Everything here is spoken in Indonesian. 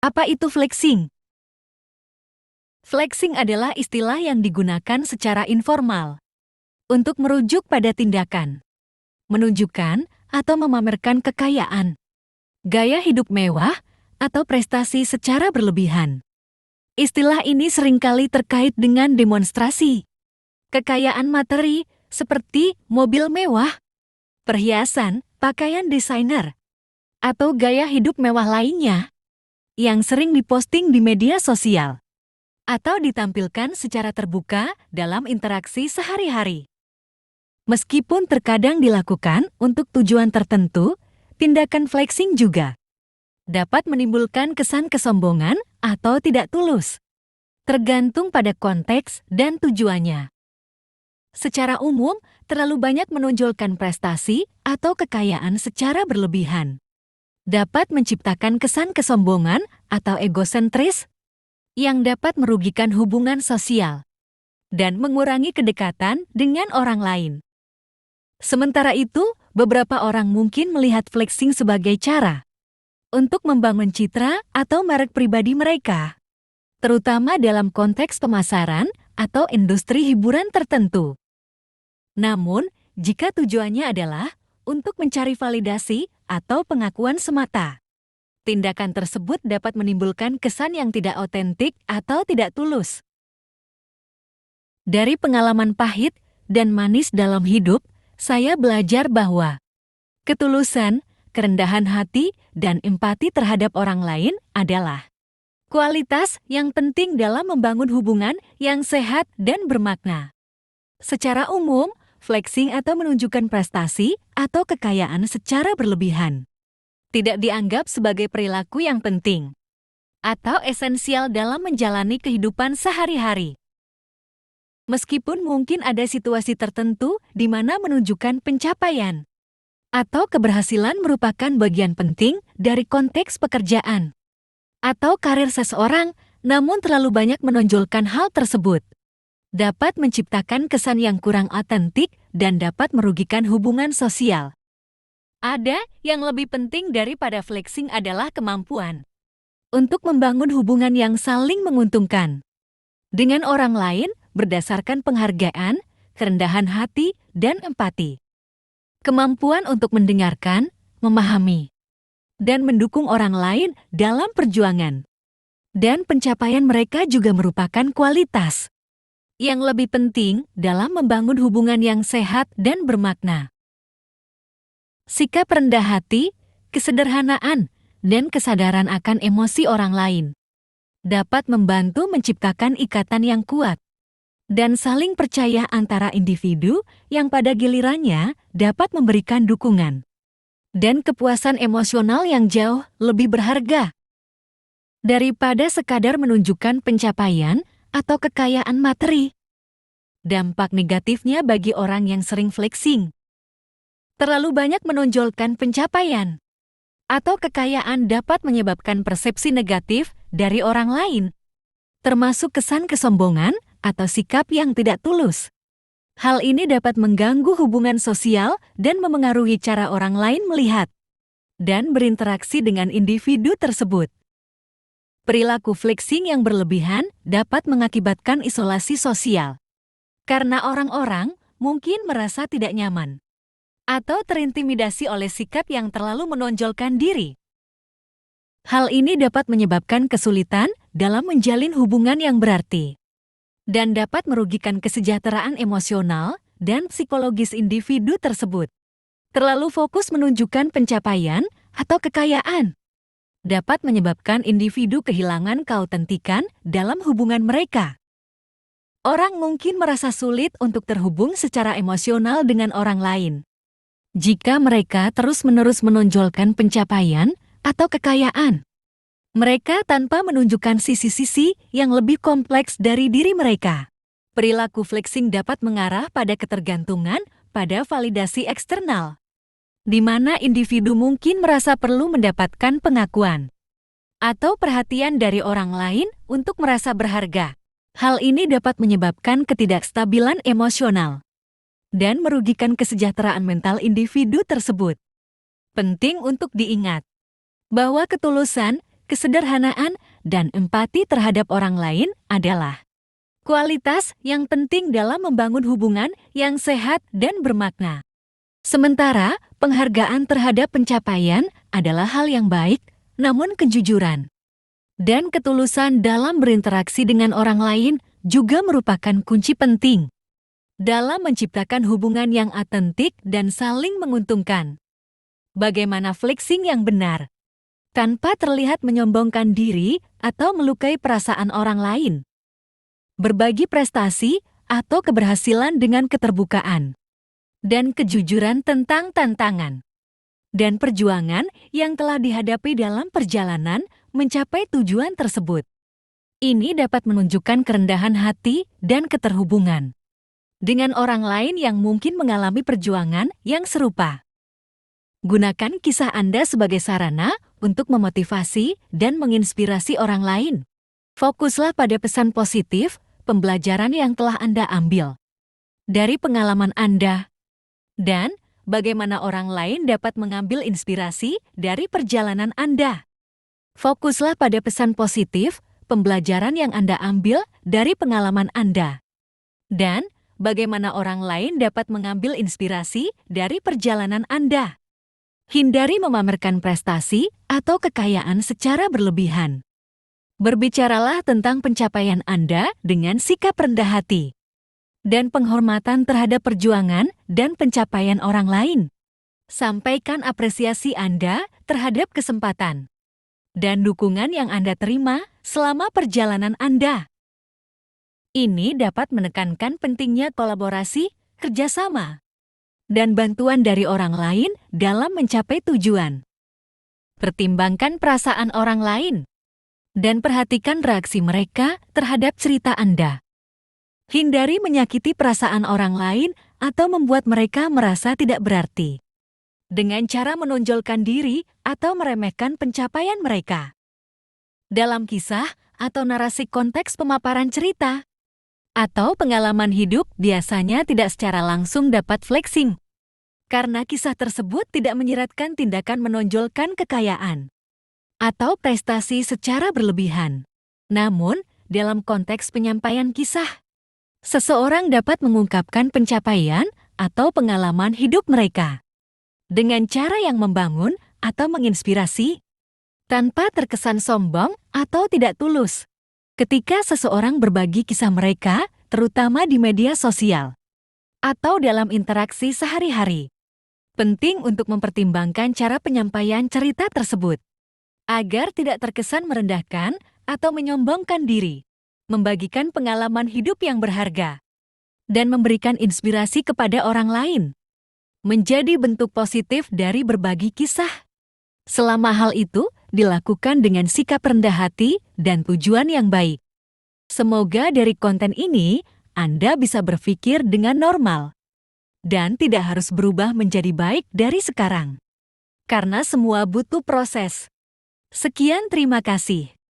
Apa itu flexing? Flexing adalah istilah yang digunakan secara informal untuk merujuk pada tindakan, menunjukkan atau memamerkan kekayaan, gaya hidup mewah, atau prestasi secara berlebihan. Istilah ini seringkali terkait dengan demonstrasi kekayaan materi seperti mobil mewah, perhiasan, pakaian desainer, atau gaya hidup mewah lainnya yang sering diposting di media sosial atau ditampilkan secara terbuka dalam interaksi sehari-hari. Meskipun terkadang dilakukan untuk tujuan tertentu, tindakan flexing juga dapat menimbulkan kesan kesombongan atau tidak tulus, tergantung pada konteks dan tujuannya. Secara umum, terlalu banyak menonjolkan prestasi atau kekayaan secara berlebihan dapat menciptakan kesan kesombongan atau egosentris yang dapat merugikan hubungan sosial dan mengurangi kedekatan dengan orang lain. Sementara itu, beberapa orang mungkin melihat flexing sebagai cara untuk membangun citra atau merek pribadi mereka, terutama dalam konteks pemasaran atau industri hiburan tertentu. Namun, jika tujuannya adalah untuk mencari validasi atau pengakuan semata, tindakan tersebut dapat menimbulkan kesan yang tidak otentik atau tidak tulus. Dari pengalaman pahit dan manis dalam hidup, saya belajar bahwa ketulusan, kerendahan hati, dan empati terhadap orang lain adalah kualitas yang penting dalam membangun hubungan yang sehat dan bermakna. Secara umum, flexing atau menunjukkan prestasi atau kekayaan secara berlebihan tidak dianggap sebagai perilaku yang penting atau esensial dalam menjalani kehidupan sehari-hari. Meskipun mungkin ada situasi tertentu di mana menunjukkan pencapaian atau keberhasilan merupakan bagian penting dari konteks pekerjaan atau karir seseorang, namun terlalu banyak menonjolkan hal tersebut dapat menciptakan kesan yang kurang otentik dan dapat merugikan hubungan sosial. Ada yang lebih penting daripada flexing adalah kemampuan untuk membangun hubungan yang saling menguntungkan dengan orang lain berdasarkan penghargaan, kerendahan hati, dan empati. Kemampuan untuk mendengarkan, memahami, dan mendukung orang lain dalam perjuangan. Dan pencapaian mereka juga merupakan kualitas yang lebih penting dalam membangun hubungan yang sehat dan bermakna. Sikap rendah hati, kesederhanaan, dan kesadaran akan emosi orang lain dapat membantu menciptakan ikatan yang kuat dan saling percaya antara individu yang pada gilirannya dapat memberikan dukungan dan kepuasan emosional yang jauh lebih berharga daripada sekadar menunjukkan pencapaian atau kekayaan materi. Dampak negatifnya bagi orang yang sering flexing. Terlalu banyak menonjolkan pencapaian atau kekayaan dapat menyebabkan persepsi negatif dari orang lain, termasuk kesan kesombongan atau sikap yang tidak tulus. Hal ini dapat mengganggu hubungan sosial dan memengaruhi cara orang lain melihat dan berinteraksi dengan individu tersebut. Perilaku flexing yang berlebihan dapat mengakibatkan isolasi sosial, karena orang-orang mungkin merasa tidak nyaman atau terintimidasi oleh sikap yang terlalu menonjolkan diri. Hal ini dapat menyebabkan kesulitan dalam menjalin hubungan yang berarti dan dapat merugikan kesejahteraan emosional dan psikologis individu tersebut. Terlalu fokus menunjukkan pencapaian atau kekayaan dapat menyebabkan individu kehilangan keautentikan dalam hubungan mereka. Orang mungkin merasa sulit untuk terhubung secara emosional dengan orang lain jika mereka terus-menerus menonjolkan pencapaian atau kekayaan mereka tanpa menunjukkan sisi-sisi yang lebih kompleks dari diri mereka. Perilaku flexing dapat mengarah pada ketergantungan pada validasi eksternal, di mana individu mungkin merasa perlu mendapatkan pengakuan atau perhatian dari orang lain untuk merasa berharga. Hal ini dapat menyebabkan ketidakstabilan emosional dan merugikan kesejahteraan mental individu tersebut. Penting untuk diingat bahwa ketulusan, kesederhanaan, dan empati terhadap orang lain adalah kualitas yang penting dalam membangun hubungan yang sehat dan bermakna. Sementara, penghargaan terhadap pencapaian adalah hal yang baik, namun kejujuran dan ketulusan dalam berinteraksi dengan orang lain juga merupakan kunci penting dalam menciptakan hubungan yang otentik dan saling menguntungkan. Bagaimana flexing yang benar, tanpa terlihat menyombongkan diri atau melukai perasaan orang lain. Berbagi prestasi atau keberhasilan dengan keterbukaan dan kejujuran tentang tantangan dan perjuangan yang telah dihadapi dalam perjalanan mencapai tujuan tersebut. Ini dapat menunjukkan kerendahan hati dan keterhubungan dengan orang lain yang mungkin mengalami perjuangan yang serupa. Gunakan kisah Anda sebagai sarana untuk memotivasi dan menginspirasi orang lain. Fokuslah pada pesan positif, pembelajaran yang telah Anda ambil dari pengalaman Anda, dan bagaimana orang lain dapat mengambil inspirasi dari perjalanan Anda. Fokuslah pada pesan positif, pembelajaran yang Anda ambil dari pengalaman Anda, dan bagaimana orang lain dapat mengambil inspirasi dari perjalanan Anda. Hindari memamerkan prestasi atau kekayaan secara berlebihan. Berbicaralah tentang pencapaian Anda dengan sikap rendah hati dan penghormatan terhadap perjuangan dan pencapaian orang lain. Sampaikan apresiasi Anda terhadap kesempatan dan dukungan yang Anda terima selama perjalanan Anda. Ini dapat menekankan pentingnya kolaborasi, kerjasama, dan bantuan dari orang lain dalam mencapai tujuan. Pertimbangkan perasaan orang lain dan perhatikan reaksi mereka terhadap cerita Anda. Hindari menyakiti perasaan orang lain atau membuat mereka merasa tidak berarti dengan cara menonjolkan diri atau meremehkan pencapaian mereka. Dalam kisah atau narasi konteks pemaparan cerita atau pengalaman hidup biasanya tidak secara langsung dapat flexing, karena kisah tersebut tidak menyiratkan tindakan menonjolkan kekayaan atau prestasi secara berlebihan. Namun, dalam konteks penyampaian kisah, seseorang dapat mengungkapkan pencapaian atau pengalaman hidup mereka dengan cara yang membangun atau menginspirasi, tanpa terkesan sombong atau tidak tulus. Ketika seseorang berbagi kisah mereka, terutama di media sosial atau dalam interaksi sehari-hari, penting untuk mempertimbangkan cara penyampaian cerita tersebut agar tidak terkesan merendahkan atau menyombongkan diri. Membagikan pengalaman hidup yang berharga, dan memberikan inspirasi kepada orang lain menjadi bentuk positif dari berbagi kisah. Selama hal itu dilakukan dengan sikap rendah hati dan tujuan yang baik. Semoga dari konten ini Anda bisa berpikir dengan normal dan tidak harus berubah menjadi baik dari sekarang. Karena semua butuh proses. Sekian, terima kasih.